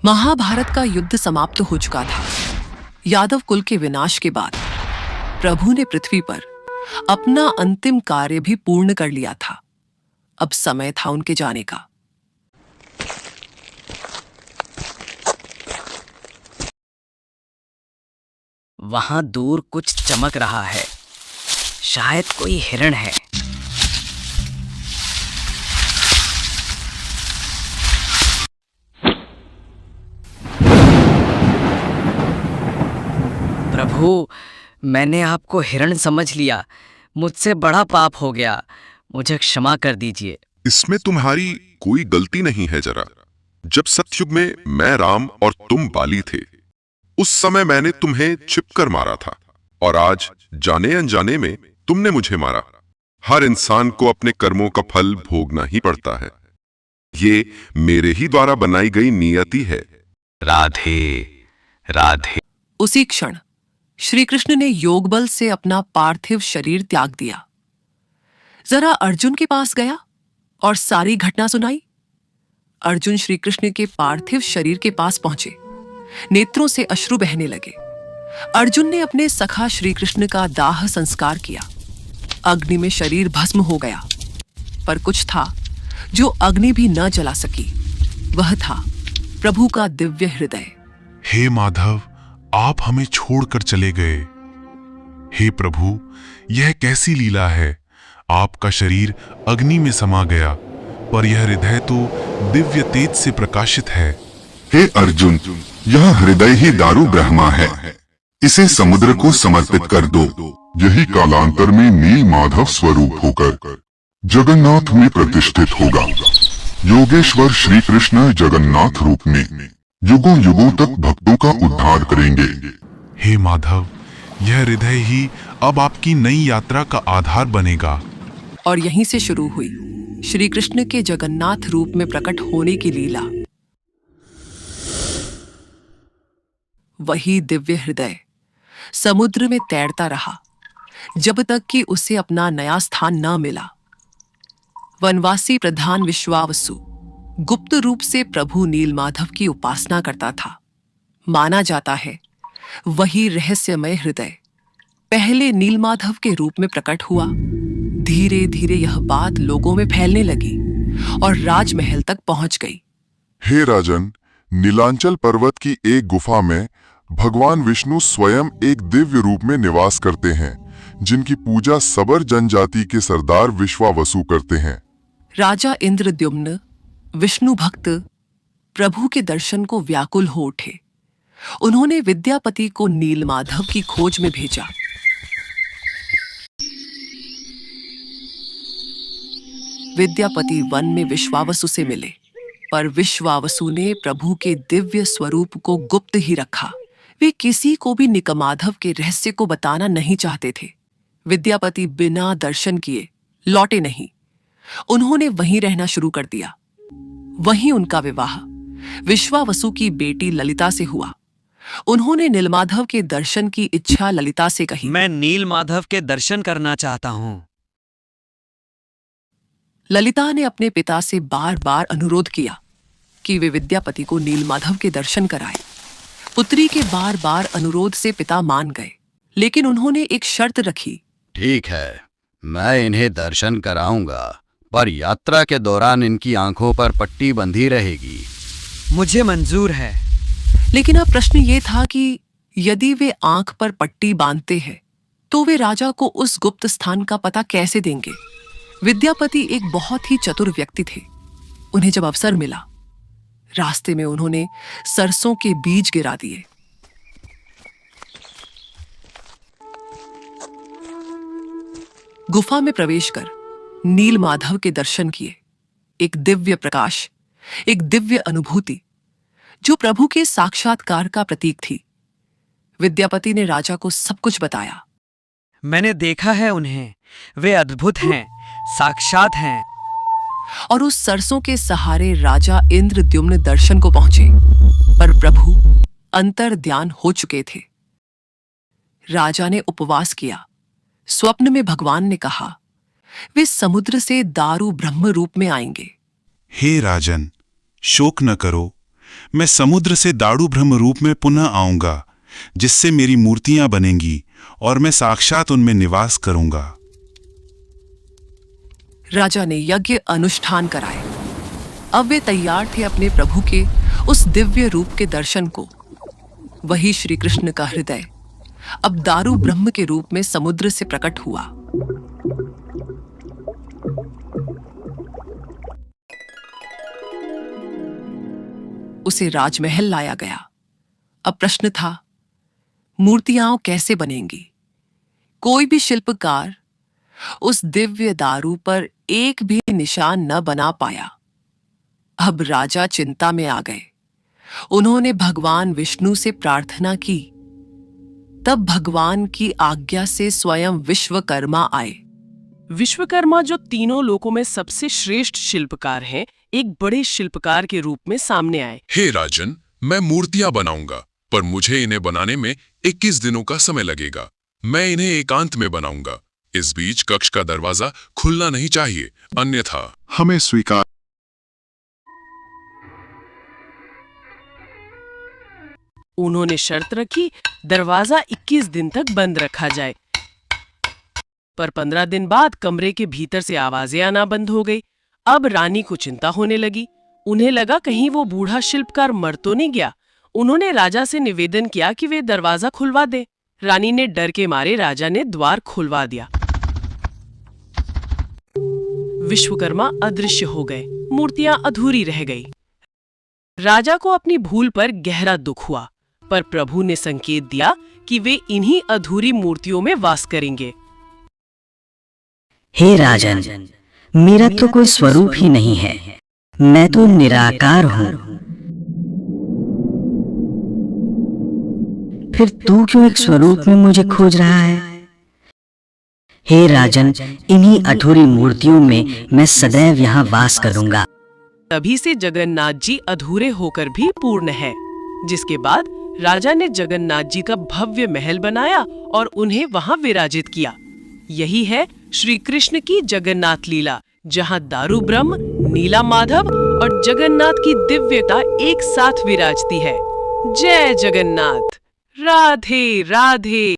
महाभारत का युद्ध समाप्त हो चुका था। यादव कुल के विनाश के बाद प्रभु ने पृथ्वी पर अपना अंतिम कार्य भी पूर्ण कर लिया था। अब समय था उनके जाने का। वहां दूर कुछ चमक रहा है, शायद कोई हिरण है। प्रभु, मैंने आपको हिरण समझ लिया। मुझसे बड़ा पाप हो गया, मुझे क्षमा कर दीजिए। इसमें तुम्हारी कोई गलती नहीं है। जरा, जब सतयुग में मैं राम और तुम बाली थे, उस समय मैंने तुम्हें छिपकर मारा था, और आज जाने अनजाने में तुमने मुझे मारा। हर इंसान को अपने कर्मों का फल भोगना ही पड़ता है। ये मेरे ही द्वारा बनाई गई नियति है। राधे राधे। उसी क्षण श्री कृष्ण ने योग बल से अपना पार्थिव शरीर त्याग दिया। जरा अर्जुन के पास गया और सारी घटना सुनाई। अर्जुन श्री कृष्ण के पार्थिव शरीर के पास पहुंचे। नेत्रों से अश्रु बहने लगे। अर्जुन ने अपने सखा श्री कृष्ण का दाह संस्कार किया। अग्नि में शरीर भस्म हो गया, पर कुछ था जो अग्नि भी न जला सकी। वह था प्रभु का दिव्य हृदय। हे माधव, आप हमें छोड़कर चले गए। हे प्रभु, यह कैसी लीला है। आपका शरीर अग्नि में समा गया, पर यह हृदय तो दिव्य तेज से प्रकाशित है। हे अर्जुन, यह हृदय ही दारू ब्रह्मा है। इसे समुद्र को समर्पित कर दो। यही कालांतर में नील माधव स्वरूप होकर जगन्नाथ में प्रतिष्ठित होगा। योगेश्वर श्री कृष्ण जगन्नाथ रूप में युगों युगों तक भक्तों का उद्धार करेंगे। हे माधव, यह हृदय ही अब आपकी नई यात्रा का आधार बनेगा। और यहीं से शुरू हुई श्री कृष्ण के जगन्नाथ रूप में प्रकट होने की लीला। वही दिव्य हृदय समुद्र में तैरता रहा जब तक कि उसे अपना नया स्थान न मिला। वनवासी प्रधान विश्वावसु गुप्त रूप से प्रभु नीलमाधव की उपासना करता था। माना जाता है वही रहस्यमय हृदय पहले नीलमाधव के रूप में प्रकट हुआ। धीरे धीरे यह बात लोगों में फैलने लगी और राजमहल तक पहुंच गई। हे राजन, नीलांचल पर्वत की एक गुफा में भगवान विष्णु स्वयं एक दिव्य रूप में निवास करते हैं, जिनकी पूजा सबर जनजाति के सरदार विश्वावसु करते हैं। राजा इंद्रद्युम्न विष्णु भक्त प्रभु के दर्शन को व्याकुल हो उठे। उन्होंने विद्यापति को नीलमाधव की खोज में भेजा। विद्यापति वन में विश्वावसु से मिले, पर विश्वावसु ने प्रभु के दिव्य स्वरूप को गुप्त ही रखा। वे किसी को भी निकमाधव के रहस्य को बताना नहीं चाहते थे। विद्यापति बिना दर्शन किए लौटे नहीं। उन्होंने वहीं रहना शुरू कर दिया। वहीं उनका विवाह विश्वावसु की बेटी ललिता से हुआ। उन्होंने नीलमाधव के दर्शन की इच्छा ललिता से कही। मैं नीलमाधव के दर्शन करना चाहता हूं। ललिता ने अपने पिता से बार बार अनुरोध किया कि वे विद्यापति को नीलमाधव के दर्शन कराएं। पुत्री के बार बार अनुरोध से पिता मान गए, लेकिन उन्होंने एक शर्त रखी। ठीक है, मैं इन्हें दर्शन कराऊंगा, पर यात्रा के दौरान इनकी आंखों पर पट्टी बंधी रहेगी। मुझे मंजूर है। लेकिन अब प्रश्न ये था कि यदि वे आंख पर पट्टी बांधते हैं तो वे राजा को उस गुप्त स्थान का पता कैसे देंगे। विद्यापति एक बहुत ही चतुर व्यक्ति थे। उन्हें जब अवसर मिला, रास्ते में उन्होंने सरसों के बीज गिरा दिए। गुफा में प्रवेश कर नीलमाधव के दर्शन किए। एक दिव्य प्रकाश, एक दिव्य अनुभूति जो प्रभु के साक्षात्कार का प्रतीक थी। विद्यापति ने राजा को सब कुछ बताया। मैंने देखा है उन्हें, वे अद्भुत हैं, साक्षात हैं। और उस सरसों के सहारे राजा इंद्रद्युम्न दर्शन को पहुंचे, पर प्रभु अंतर ध्यान हो चुके थे। राजा ने उपवास किया। स्वप्न में भगवान ने कहा वे समुद्र से दारू ब्रह्म रूप में आएंगे। हे राजन, शोक न करो, मैं समुद्र से दारू ब्रह्म रूप में पुनः आऊंगा, जिससे मेरी मूर्तियां बनेंगी और मैं साक्षात उनमें निवास करूंगा। राजा ने यज्ञ अनुष्ठान कराए। अब वे तैयार थे अपने प्रभु के उस दिव्य रूप के दर्शन को। वही श्री कृष्ण का हृदय अब दारू ब्रह्म के रूप में समुद्र से प्रकट हुआ। उसे राजमहल लाया गया। अब प्रश्न था, मूर्तियां कैसे बनेंगी? कोई भी शिल्पकार उस दिव्य दारू पर एक भी निशान न बना पाया। अब राजा चिंता में आ गए। उन्होंने भगवान विष्णु से प्रार्थना की। तब भगवान की आज्ञा से स्वयं विश्वकर्मा आए। विश्वकर्मा, जो तीनों लोकों में सबसे श्रेष्ठ शिल्पकार हैं, एक बड़े शिल्पकार के रूप में सामने आए। हे राजन, मैं मूर्तियां बनाऊंगा, पर मुझे इन्हें बनाने में 21 दिनों का समय लगेगा। मैं इन्हें एकांत में बनाऊंगा। इस बीच कक्ष का दरवाजा खुलना नहीं चाहिए, अन्यथा हमें स्वीकार। उन्होंने शर्त रखी, दरवाजा 21 दिन तक बंद रखा जाए। पर 15 दिन बाद कमरे के भीतर से आवाजें आना बंद हो गई। अब रानी को चिंता होने लगी। उन्हें लगा कहीं वो बूढ़ा शिल्पकार मर तो नहीं गया। उन्होंने राजा से निवेदन किया कि वे दरवाजा खुलवा दें। रानी ने डर के मारे राजा ने द्वार खुलवा दिया। विश्वकर्मा अदृश्य हो गए। मूर्तियां अधूरी रह गई। राजा को अपनी भूल पर गहरा दुख हुआ, पर प्रभु ने संकेत दिया कि वे इन्हीं अधूरी मूर्तियों में वास करेंगे। हे राजन, मेरा तो कोई स्वरूप ही नहीं है। मैं तो निराकार हूँ। फिर तू क्यों एक स्वरूप में मुझे खोज रहा है? हे राजन, इन्हीं अधूरी मूर्तियों में मैं सदैव यहाँ वास करूंगा। तभी से जगन्नाथ जी अधूरे होकर भी पूर्ण है। जिसके बाद राजा ने जगन्नाथ जी का भव्य महल बनाया और उन्हें वहां विराजित किया। यही है श्री कृष्ण की जगन्नाथ लीला, जहां दारू ब्रह्म, नीला माधव और जगन्नाथ की दिव्यता एक साथ विराजती है। जय जगन्नाथ। राधे राधे।